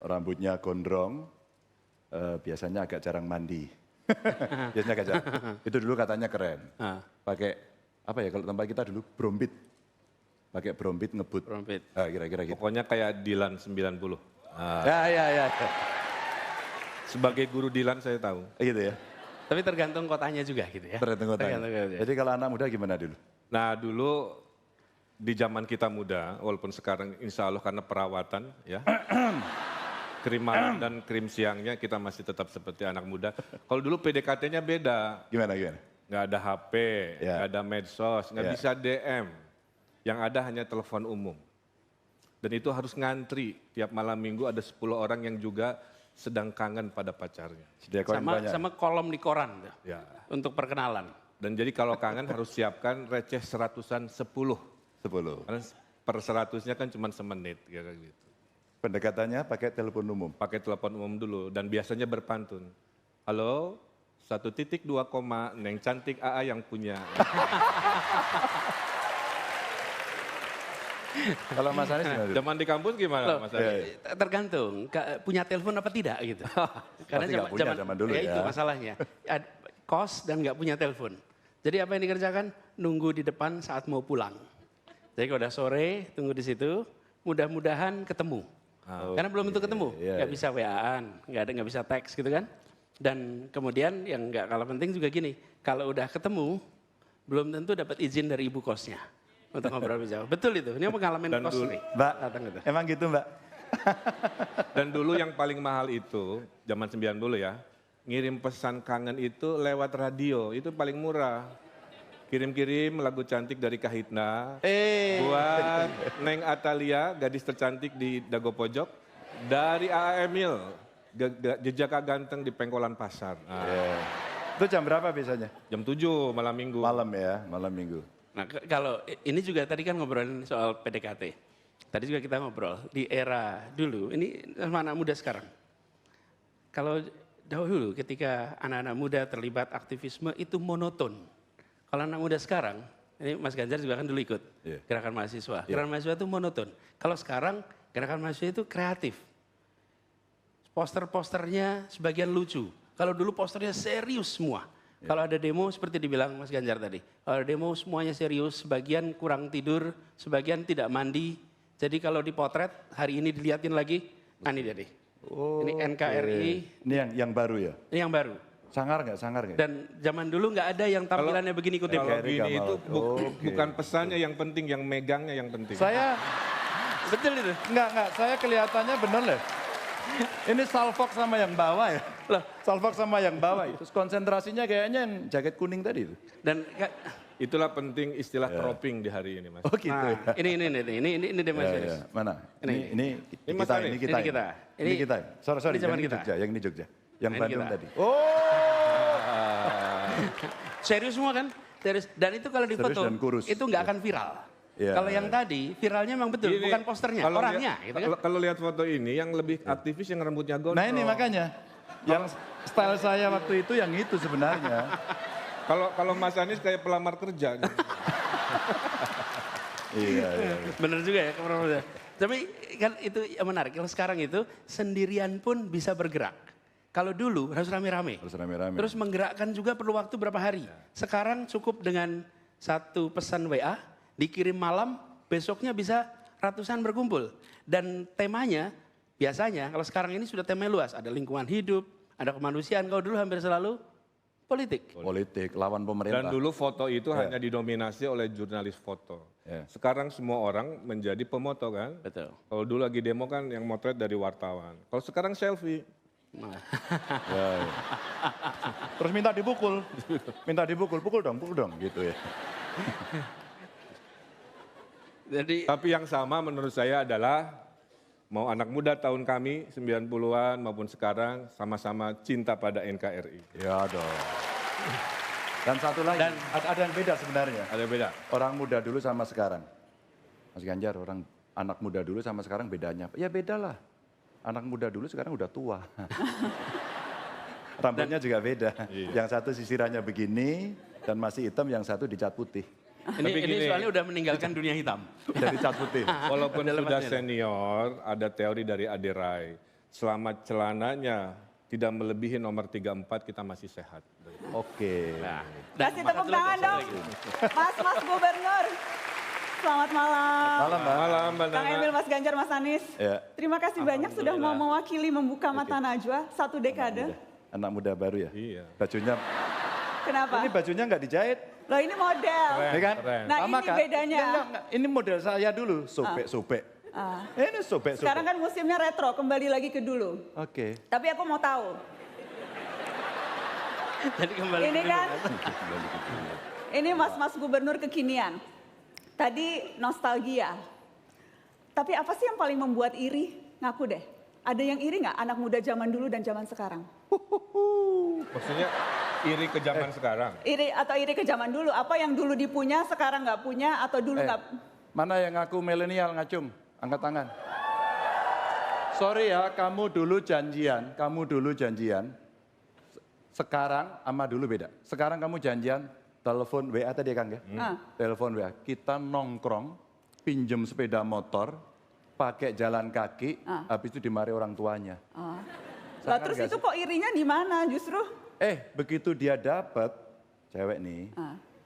rambutnya gondrong, biasanya agak jarang mandi. Biasanya agak jarang. Itu dulu katanya keren. Pakai, apa ya kalau tempat kita dulu, brombit. Pakai brombit ngebut. Brombit. Kira-kira gitu. Pokoknya kayak Dilan 90. Ya. Sebagai guru Dilan saya tahu. Gitu ya. Tapi tergantung kotanya juga gitu ya. Tergantung kotanya. Jadi kalau anak muda gimana dulu? Nah dulu di zaman kita muda, walaupun sekarang insya Allah karena perawatan ya, krim malam dan krim siangnya kita masih tetap seperti anak muda. Kalau dulu PDKT-nya beda. Gimana? Nggak ada HP, nggak ada medsos, nggak bisa DM. Yang ada hanya telepon umum. Dan itu harus ngantri, tiap malam minggu ada 10 orang yang juga sedang kangen pada pacarnya. Sama kolom di koran tuh, Ya. untuk perkenalan. Dan jadi kalau kangen harus siapkan receh seratusan 10. Karena per 100-nya kan cuma semenit gitu. Pendekatannya pakai telepon umum? Pakai telepon umum dulu dan biasanya berpantun. Halo, 1.2, Neng cantik AA yang punya. Kalau Mas Anies gimana? Zaman di kampus gimana Mas Anies? Tergantung, punya telepon apa tidak gitu. Karena Pasti zaman dulu ya. Itu masalahnya. Kos dan nggak punya telepon. Jadi apa yang dikerjakan? Nunggu di depan saat mau pulang. Jadi kalau udah sore, tunggu di situ, mudah-mudahan ketemu. Karena belum tentu ketemu, nggak bisa WA-an, nggak bisa teks gitu kan. Dan kemudian yang nggak kalah penting juga gini, kalau udah ketemu, belum tentu dapat izin dari ibu kosnya untuk ngobrol lebih jauh. Betul itu, ini pengalaman Dan kos dulu, nih. Mbak, Gitu. emang gitu Mbak? Dan dulu yang paling mahal itu, zaman 90 ya, ngirim pesan kangen itu lewat radio, itu paling murah. Kirim-kirim lagu cantik dari Kahitna, buat Neng Atalia, gadis tercantik di Dago Pojok, dari A.A. Emil, jejaka ganteng di Pengkolan Pasar. Itu jam berapa biasanya? Jam 7 malam minggu. Malam ya, malam minggu. Nah kalau ini juga tadi kan ngobrolin soal PDKT. Tadi juga kita ngobrol di era dulu, ini sama anak muda sekarang. Kalau dahulu ketika anak-anak muda terlibat aktivisme itu monoton. Kalau anak muda sekarang, ini Mas Ganjar juga kan dulu ikut gerakan mahasiswa. Gerakan mahasiswa itu monoton. Kalau sekarang gerakan mahasiswa itu kreatif. Poster-posternya sebagian lucu. Kalau dulu posternya serius semua. Kalau ada demo seperti dibilang Mas Ganjar tadi. Kalau ada demo semuanya serius, sebagian kurang tidur, sebagian tidak mandi. Jadi kalau dipotret hari ini dilihatin lagi, ini dia nih. Ini NKRI. Ini yang baru ya? Ini yang baru. Sangar nggak? Dan zaman dulu nggak ada yang tampilannya begini ikut demo. Kalau gini itu bukan pesannya yang penting, yang megangnya yang penting. Saya, Betul itu. enggak, saya kelihatannya bener loh. Ini salfok sama yang bawah ya? Loh. Salfok sama yang bawah itu. Terus konsentrasinya kayaknya yang jaket kuning tadi itu. Dan Itulah penting istilah cropping di hari ini Mas. Oh gitu ya? ini demo serius. Mana? Ini kita. Ini kita. Sorry, ini zaman yang ini kita. Jogja, yang ini Jogja. Yang Ini Bandung kita. tadi. Oh. Serius semua kan? Serius. Dan itu kalau difoto, Serius dan kurus. itu nggak akan viral. Iya, Kalau yang tadi, viralnya memang betul, Ini, bukan posternya, kalau orangnya. lihat- Gitu kan? Kalau lihat foto ini, yang lebih aktivis yang rambutnya gondrong. Nah ini makanya. Yang style saya waktu itu yang itu sebenarnya. Kalau Mas Anies kayak pelamar kerja. Gitu. Iya. Bener juga ya. Tapi kan itu yang menarik, kalau sekarang itu sendirian pun bisa bergerak. Kalau dulu harus rame-rame. Harus rame-rame. Terus menggerakkan juga perlu waktu berapa hari. Sekarang cukup dengan satu pesan WA, dikirim malam, besoknya bisa ratusan berkumpul. Dan temanya biasanya kalau sekarang ini sudah tema luas. Ada lingkungan hidup, ada kemanusiaan. Kalau dulu hampir selalu politik. Politik, lawan pemerintah. Dan dulu foto itu hanya didominasi oleh jurnalis foto. Sekarang semua orang menjadi pemoto kan. Betul. Kalau dulu lagi demo kan yang motret dari wartawan. Kalau sekarang selfie. Ya. Terus minta dipukul. Pukul dong gitu ya. Jadi Tapi yang sama menurut saya adalah mau anak muda tahun kami 90-an maupun sekarang sama-sama cinta pada NKRI. Ya dong. Dan satu lagi, ada yang beda sebenarnya. Ada yang beda. Orang muda dulu sama sekarang. Mas Ganjar, orang anak muda dulu sama sekarang bedanya. Ya beda lah. Anak muda dulu sekarang udah tua. Rambutnya juga beda. Yang satu sisirannya begini dan masih hitam, yang satu dicat putih. ini soalnya udah meninggalkan dunia hitam. Udah dicat putih. Walaupun Udah sudah lepas ya. senior, ada teori dari Ade Rai. selama celananya tidak melebihi nomor 34 kita masih sehat. Oke. Nah, Kasih tepuk tangan dong. Mas Gubernur. Selamat malam. Malam, Mbak. Malam, Mbak Kang Nana. Emil, Mas Ganjar, Mas Anies. Ya. Terima kasih banyak sudah mau mewakili membuka mata Najwa 1 dekade. Anak muda baru ya? Iya. Bajunya, Kenapa? ini bajunya nggak dijahit. Loh ini model. Keren, Ya kan? keren. Nah, Sama ini kan? bedanya. Enggak. Ini model saya dulu, sobek-sobek. Ini sobek-sobek. Sekarang kan musimnya retro, kembali lagi ke dulu. Oke. Tapi aku mau tahu, Jadi kembali ini dulu, kan, ini mas-mas gubernur kekinian. Tadi nostalgia. Tapi apa sih yang paling membuat iri? Ngaku deh. Ada yang iri nggak anak muda zaman dulu dan zaman sekarang? Maksudnya iri ke zaman sekarang. Iri atau iri ke zaman dulu? Apa yang dulu dipunya sekarang nggak punya atau dulu nggak? Mana yang ngaku milenial ngacung? Angkat tangan. Sorry ya, kamu dulu janjian. Sekarang sama dulu beda. Sekarang kamu janjian telepon WA tadi ya Kang ya? Telepon WA. Kita nongkrong, pinjem sepeda motor, pakai jalan kaki, habis itu dimarahi orang tuanya. Lah terus itu kok irinya di mana justru? Begitu dia dapat, cewek nih,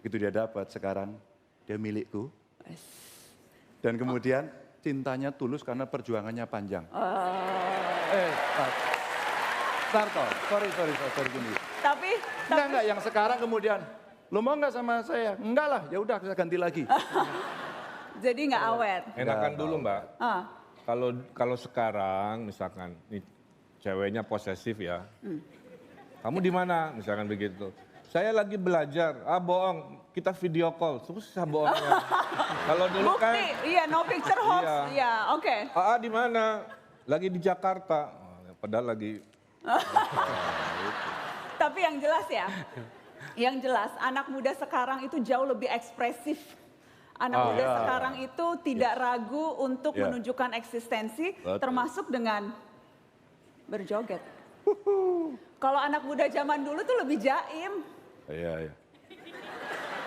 begitu dia dapat sekarang, dia milikku. Dan kemudian cintanya tulus karena perjuangannya panjang. Tarto, sorry gini. Tapi Enggak, yang sekarang kemudian, lo mau nggak sama saya? Enggak lah, ya udah saya ganti lagi. jadi nggak awet. Enakan dulu Mbak. Ah. Kalau sekarang misalkan nih ceweknya posesif ya. Kamu di mana? Misalkan begitu. Saya lagi belajar. Bohong. Kita video call. Susah bohongnya. Kalau dulu kan. Bukti, iya no picture hoax, Iya. iya oke. Di mana? Lagi di Jakarta. Padahal lagi. Tapi yang jelas ya, yang jelas anak muda sekarang itu jauh lebih ekspresif. Anak muda sekarang itu tidak ragu untuk menunjukkan eksistensi, termasuk dengan berjoget. Kalau anak muda zaman dulu tuh lebih jaim, Iya.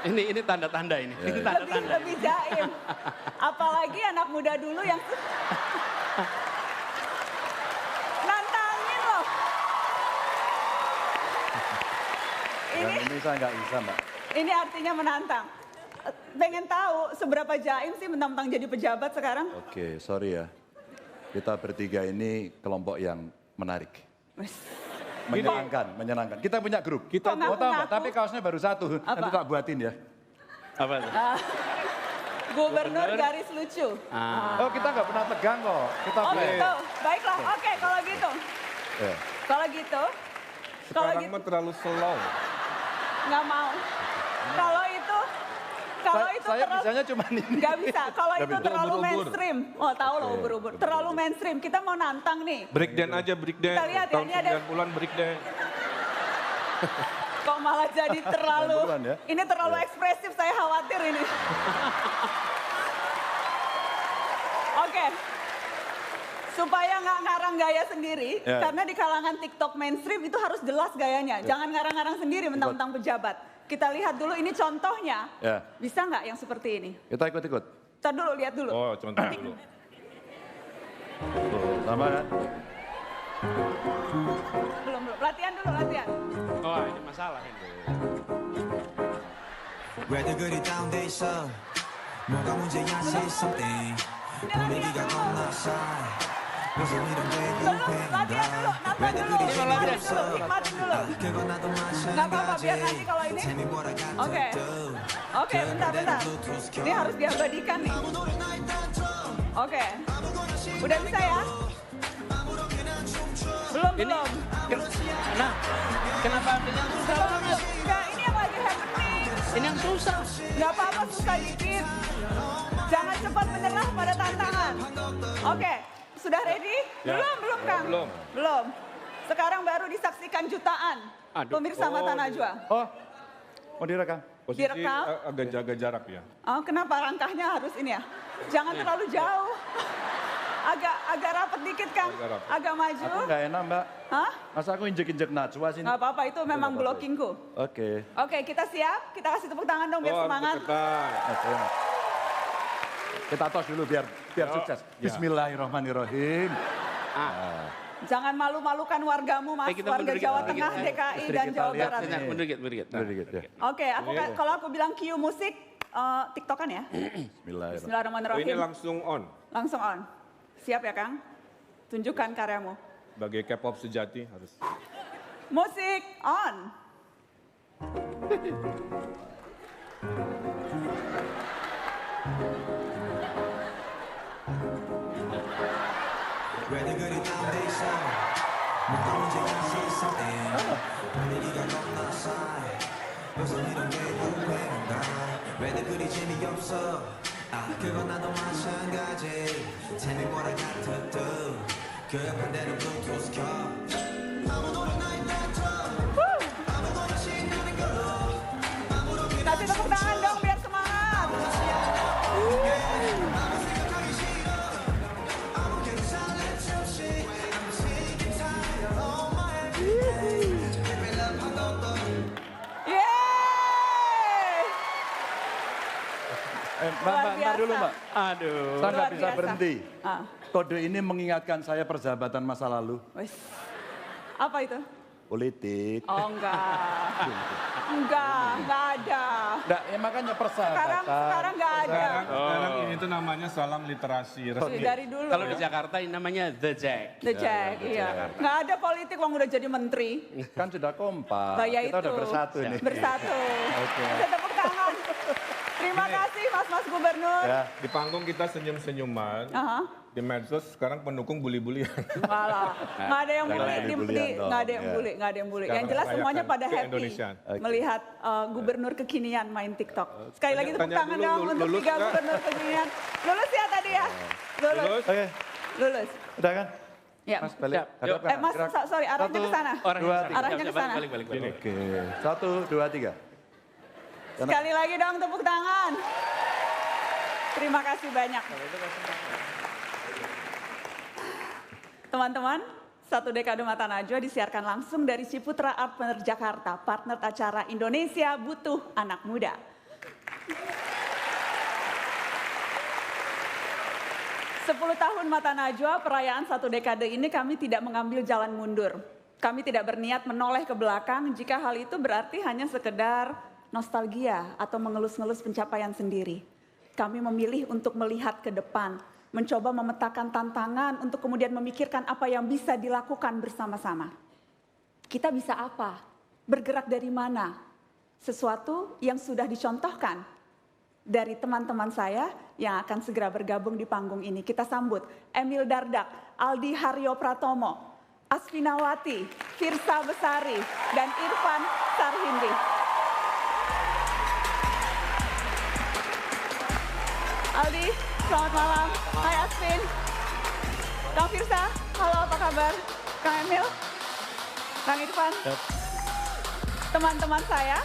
Ini tanda-tanda ini. Ini tanda-tanda. lebih jaim. Apalagi anak muda dulu yang nantangin loh. Ini saya nggak bisa Mbak. Ini artinya menantang. Pengen tahu seberapa jaim sih mentang-mentang jadi pejabat sekarang? Oke, sorry ya. Kita bertiga ini kelompok yang menarik. Menyenangkan. Kita punya grup. Kok Mau tahu nggak? ngaku-ngaku? Tapi kaosnya baru satu. Nanti tak buatin ya. Apa tuh? Gubernur garis lucu. Oh kita nggak pernah tegang kok. Kita Oh boleh. gitu, baiklah. Oke, kalau gitu. Ya. Kalau gitu, Sekarang mah terlalu slow. nggak mau. Kalau itu Saya terlalu, bisanya cuma ini. nggak bisa. Kalau Nggak itu bisa. terlalu Ubur-ubur. mainstream. Oh tahu loh ubur-ubur. Terlalu mainstream. Kita mau nantang nih. Breakdance aja, breakdance. Kita lihat ya, Tahun ini ada- 90-an breakdance. Kok malah jadi terlalu, 90-an ya? ini terlalu ekspresif. Saya khawatir ini. Oke. Supaya nggak ngarang gaya sendiri, Ya. karena di kalangan TikTok mainstream itu harus jelas gayanya. Jangan ngarang-ngarang sendiri mentang-mentang pejabat. Kita lihat dulu ini contohnya. Ya. Bisa nggak yang seperti ini? Kita ikut-ikut. Ntar dulu, lihat dulu. Oh, contoh dulu. Tuh, sama kan? Belum. Latihan dulu, latihan. Oh ini masalah ini. 왜들 그리 다운돼 있어 뭐가 문제야 say something 분위기가 겁나 싸해 무슨 일은 왜 Belum, latihan dulu, 유행인가 nafas 왜들 dulu. 그리 Nikmatin 재미없어 dulu, nikmatin dulu. 그건 나도 Nggak apa-apa, biar nanti 마찬가지 kalau ini. Tell me what I got Oke. to do Oke, bentar. Ini harus diabadikan nih. Oke. Udah bisa ya? Belum. Nah, kenapa ambil yang susah banget? Enggak, ini yang lagi happening. Ini yang susah. Nggak apa-apa, susah dikit. Jangan cepat menyerah pada tantangan. Oke, sudah ready? Ya. Belum Kang? Belum. Sekarang baru disaksikan jutaan. Aduh. Pemirsa Mata Najwa. Oh, mau direkam? Posisi Direkam. agak jaga jarak ya. Oh, kenapa langkahnya harus ini ya? Jangan terlalu jauh. Agak rapat dikit Kang. Agak rapat. Agak maju. Aku nggak enak Mbak. Hah? Masa aku injek-injek Najwa sini? Nggak apa-apa, itu memang blockingku. Oke. Oke, kita siap? Kita kasih tepuk tangan dong biar semangat. Deketan. Oke. Kita tos dulu biar sukses. Bismillahirrahmanirrahim. Jangan malu-malukan wargamu, Mas. Kita Warga mundur Jawa dikit, Tengah, dikit. DKI, Istri dan kita Jawa lihat Barat. ini. Mundur dikit. Mundur dikit ya. Oke, kalau aku bilang cue musik, TikTokan ya. Bismillahirrahmanirrahim. Bismillahirrahmanirrahim. Ini langsung on. Langsung on. Siap ya, Kang? Tunjukkan karyamu. Sebagai K-pop sejati harus. Musik on. 왜들 그리 다운돼있어 뭐가 문제야 say something 분위기가 겁나 싸해 요즘 이런 게 유행인가 왜들 그리 재미없어 그건 나도 마찬가지 Tell me what I got to do 그 옆에 대는 블루투스 켜 아무 노래나 일단 틀어 아무 노래 신나는 걸로 Kasih tepuk tangan dong biar semangat. Yeay! Mbak dulu Mbak. Aduh. Saya nggak Luar bisa biasa. berhenti. Ah. Kode ini mengingatkan saya persahabatan masa lalu. Wes. Apa itu? Politik. Oh enggak. Enggak ada. Nggak, ya makanya persahabatan. Sekarang enggak ada. Sekarang ini tuh namanya salam literasi resmi. Dari dulu. Kalau di Jakarta ini namanya The Jack. The Jack, iya. Nggak ada politik, Wong udah jadi menteri. Kan sudah kompak. Nah, ya Kita itu. udah bersatu nih. Bersatu. Bisa tepuk tangan. Terima kasih Mas Gubernur. Ya. Di panggung kita senyum-senyuman. Aha. Di medsos sekarang pendukung bully-bullyan. Malah, nggak ada yang bully, nggak ada yang Ya. bully, nggak ada yang bully. Yang Karena jelas semuanya merayakan pada happy keindonesiaan. melihat gubernur kekinian main TikTok. Sekali lagi tepuk Tanya tangan dulu, dong untuk lulus 3 nggak? gubernur kekinian. Lulus ya tadi ya? Lulus. Terus Oke, Lulus. udah kan? Ya. Mas balik. Siap. Hadap Yuk. kanan, Mas, gerak. sorry, arahnya ke sana. Dua, tiga. Arahnya ke sana. Balik. Oke, 1, 2, 3. Sekali lagi dong tepuk tangan. Terima kasih banyak. Teman-teman, Satu Dekade Mata Najwa disiarkan langsung dari Ciputra Art Partner Jakarta, partner acara Indonesia Butuh Anak Muda. Sepuluh tahun Mata Najwa, perayaan 1 dekade ini kami tidak mengambil jalan mundur. Kami tidak berniat menoleh ke belakang jika hal itu berarti hanya sekedar nostalgia atau mengelus-ngelus pencapaian sendiri. Kami memilih untuk melihat ke depan, mencoba memetakan tantangan untuk kemudian memikirkan apa yang bisa dilakukan bersama-sama. Kita bisa apa? Bergerak dari mana? Sesuatu yang sudah dicontohkan dari teman-teman saya yang akan segera bergabung di panggung ini. Kita sambut Emil Dardak, Aldi Haryo Pratomo, Asfinawati, Firsa Besari, dan Irfan Sarhindi. Aldi, selamat malam. Hai Asvin. Kang Firsa, halo apa kabar? Kang Emil, Kang Irfan. Teman-teman saya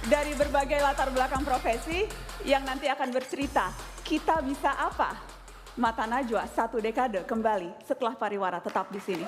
dari berbagai latar belakang profesi yang nanti akan bercerita, kita bisa apa? Mata Najwa 1 dekade kembali setelah pariwara, tetap di sini.